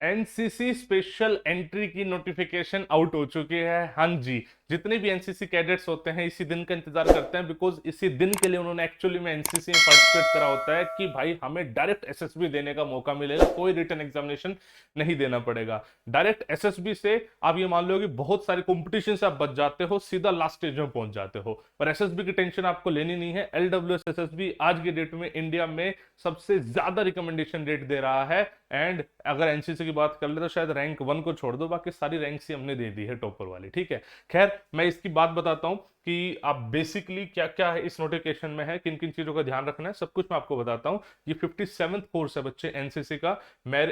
NCC special entry की notification out हो चुकी है। हाँ जी, जितने भी एनसीसी कैडेट्स होते हैं इसी दिन का इंतजार करते हैं, बिकॉज इसी दिन के लिए उन्होंने एक्चुअली में एनसीसी में पार्टिसिपेट करा होता है कि भाई हमें डायरेक्ट एसएसबी देने का मौका मिलेगा, कोई रिटन एग्जामिनेशन नहीं देना पड़ेगा। डायरेक्ट एसएसबी से आप ये मान लो कि बहुत सारे कॉम्पिटिशन से आप बच जाते हो, सीधा लास्ट स्टेज में पहुंच जाते हो। पर एसएसबी की टेंशन आपको लेनी नहीं है। एलडब्ल्यूएस एसएसबी आज की डेट में इंडिया में सबसे ज्यादा रिकमेंडेशन रेट दे रहा है। एंड अगर एनसीसी की बात कर ले तो शायद रैंक 1 को छोड़ दो, बाकी सारी रैंक्स ही हमने दे दी है टॉपर वाली। ठीक है, खैर मैं इसकी बात बताता हूं कि आप बेसिकली क्या क्या है इस नोटिफिकेशन में है, किन किन चीजों का ध्यान रखना है, सब कुछ मैं आपको बताता हूं। ये 57th कोर्स है बच्चे एनसीसी का।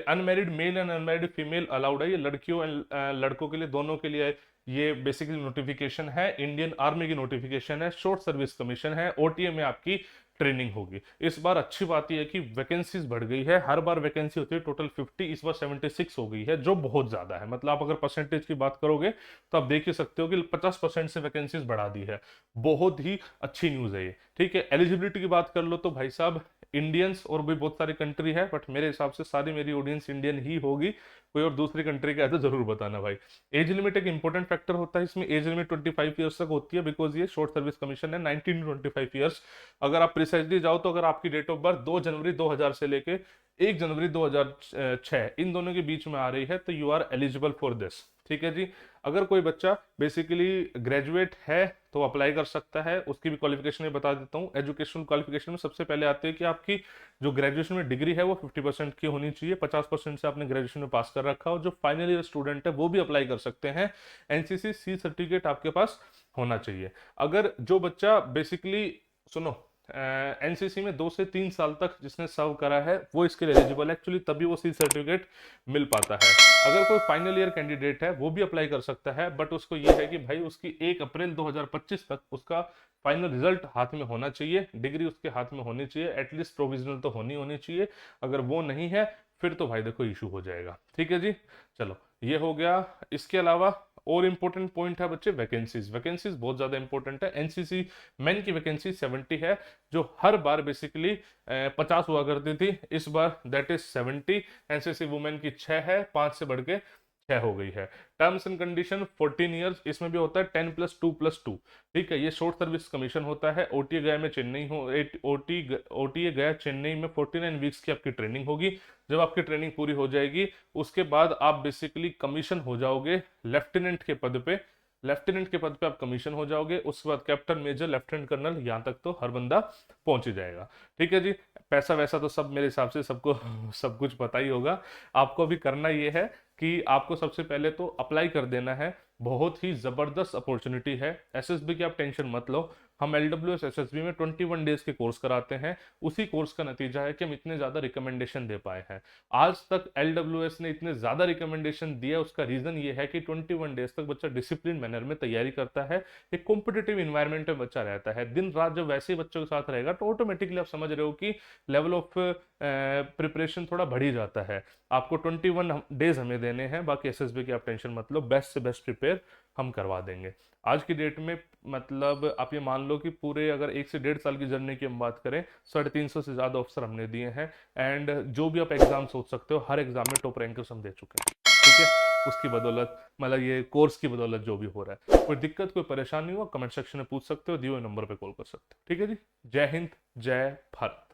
Unmarried male and unmarried female allowed है, ये लड़कियों एंड लड़कों के लिए, दोनों के लिए ये बेसिकली नोटिफिकेशन है। इंडियन आर्मी की नोटिफिकेशन है, शॉर्ट सर्विस कमीशन है, ओटीए में आपकी ट्रेनिंग होगी। इस बार अच्छी बात यह है कि वैकेंसीज बढ़ गई है। हर बार वैकेंसी होती है टोटल 50, इस बार 76 हो गई है, जो बहुत ज्यादा है। मतलब आप अगर परसेंटेज की बात करोगे तो आप देख ही सकते हो कि 50% से वैकेंसीज बढ़ा दी है। बहुत ही अच्छी न्यूज है ये। ठीक है, एलिजिबिलिटी की बात कर लो तो भाई साहब इंडियंस और भी बहुत सारी कंट्री है, बट मेरे हिसाब से सारी मेरी ऑडियंस इंडियन ही होगी। कोई और दूसरी कंट्री का है तो जरूर बताना भाई। एज लिमिट एक इंपॉर्टेंट फैक्टर होता है इसमें। एज लिमिट 25 ईयर्स तक होती है, बिकॉज ये शॉर्ट सर्विस कमीशन है। 19 to 25 ईयर्स। अगर आप प्रिसाइजली जाओ तो अगर आपकी डेट ऑफ बर्थ 2 जनवरी 2000 से लेके 1 जनवरी 2006 इन दोनों के बीच में आ रही है तो you are eligible for this. ठीक है जी। अगर कोई बच्चा बेसिकली ग्रेजुएट है तो अप्लाई कर सकता है। उसकी भी क्वालिफिकेशन में बता देता हूँ। एजुकेशनल क्वालिफिकेशन में सबसे पहले आते हैं कि आपकी जो ग्रेजुएशन में डिग्री है वो 50% की होनी चाहिए। 50% से आपने ग्रेजुएशन में पास कर रखा हो। जो फाइनल ईयर स्टूडेंट है वो भी अप्लाई कर सकते हैं। एनसीसी सी सर्टिफिकेट आपके पास होना चाहिए। अगर जो बच्चा बेसिकली, सुनो, एनसीसी में 2 से 3 साल तक जिसने सर्व करा है वो इसके लिए एलिजिबल है एक्चुअली, तभी वो सी सर्टिफिकेट मिल पाता है। अगर कोई फाइनल ईयर कैंडिडेट है वो भी अप्लाई कर सकता है, बट उसको ये है कि भाई उसकी 1 अप्रैल 2025 तक उसका फाइनल रिजल्ट हाथ में होना चाहिए, डिग्री उसके हाथ में होनी चाहिए, एटलीस्ट प्रोविजनल तो होनी होनी चाहिए। अगर वो नहीं है फिर तो भाई देखो इशू हो जाएगा। ठीक है जी, चलो ये हो गया। इसके अलावा और इंपॉर्टेंट पॉइंट है बच्चे वैकेंसीज। वैकेंसीज बहुत ज्यादा इंपॉर्टेंट है। एनसीसी मेन की वैकेंसी 70 है, जो हर बार बेसिकली 50 हुआ करती थी। इस बार दैट इज 70। एनसीसी वुमेन की 6 है, 5 से बढ़ के 6 हो गई है। टर्म्स एंड कंडीशन 14 ईयर्स, इसमें भी होता है 10+2+2। ठीक है, ये शॉर्ट सर्विस कमीशन होता है। ओटीए गया में चेन्नई हो, ओटीए गया चेन्नई में 49 वीक्स की आपकी ट्रेनिंग होगी। जब आपकी ट्रेनिंग पूरी हो जाएगी उसके बाद आप बेसिकली कमीशन हो जाओगे लेफ्टिनेंट के पद पे। लेफ्टिनेंट के पद पे आप कमीशन हो जाओगे। उसके बाद कैप्टन, मेजर, लेफ्टिनेंट कर्नल, यहाँ तक तो हर बंदा पहुंच ही जाएगा। ठीक है जी। पैसा वैसा तो सब मेरे हिसाब से सबको सब कुछ पता ही होगा। आपको अभी करना ये है कि आपको सबसे पहले तो अप्लाई कर देना है। बहुत ही जबरदस्त अपॉर्चुनिटी है। एसएसबी की आप टेंशन मत लो। हम एलडब्ल्यूएस एसएसबी में 21 डेज के कोर्स कराते हैं। उसी कोर्स का नतीजा है कि हम इतने ज्यादा रिकमेंडेशन दे पाए हैं। आज तक एलडब्ल्यूएस ने इतने ज्यादा रिकमेंडेशन दिया, उसका रीजन ये है कि 21 डेज तक बच्चा डिसिप्लिन मैनर में तैयारी करता है। एक कॉम्पिटेटिव इन्वायरमेंट में बच्चा रहता है दिन रात। जब वैसे ही बच्चों के साथ रहेगा तो ऑटोमेटिकली आप समझ रहे हो कि लेवल ऑफ प्रिपरेशन थोड़ा बढ़ ही जाता है। आपको 21 डेज हमें देने हैं, बाकी एसएसबी की आप टेंशन मत लो। बेस्ट से बेस्ट प्रिपेयर हम करवा देंगे। आज की डेट में मतलब आप ये मान लो कि पूरे अगर 1 से 1.5 साल की जर्नी की हम बात करें, 350 से ज्यादा ऑफिसर हमने दिए हैं। एंड जो भी आप एग्जाम सोच सकते हो हर एग्जाम में टॉप रैंकर्स हम दे चुके हैं। ठीक है, उसकी बदौलत मतलब ये कोर्स की बदौलत जो भी हो रहा है। कोई दिक्कत कोई परेशानी हो कमेंट सेक्शन में पूछ सकते हो, दिए हुए नंबर पे कॉल कर सकते हो। ठीक है जी। जय हिंद, जय भारत।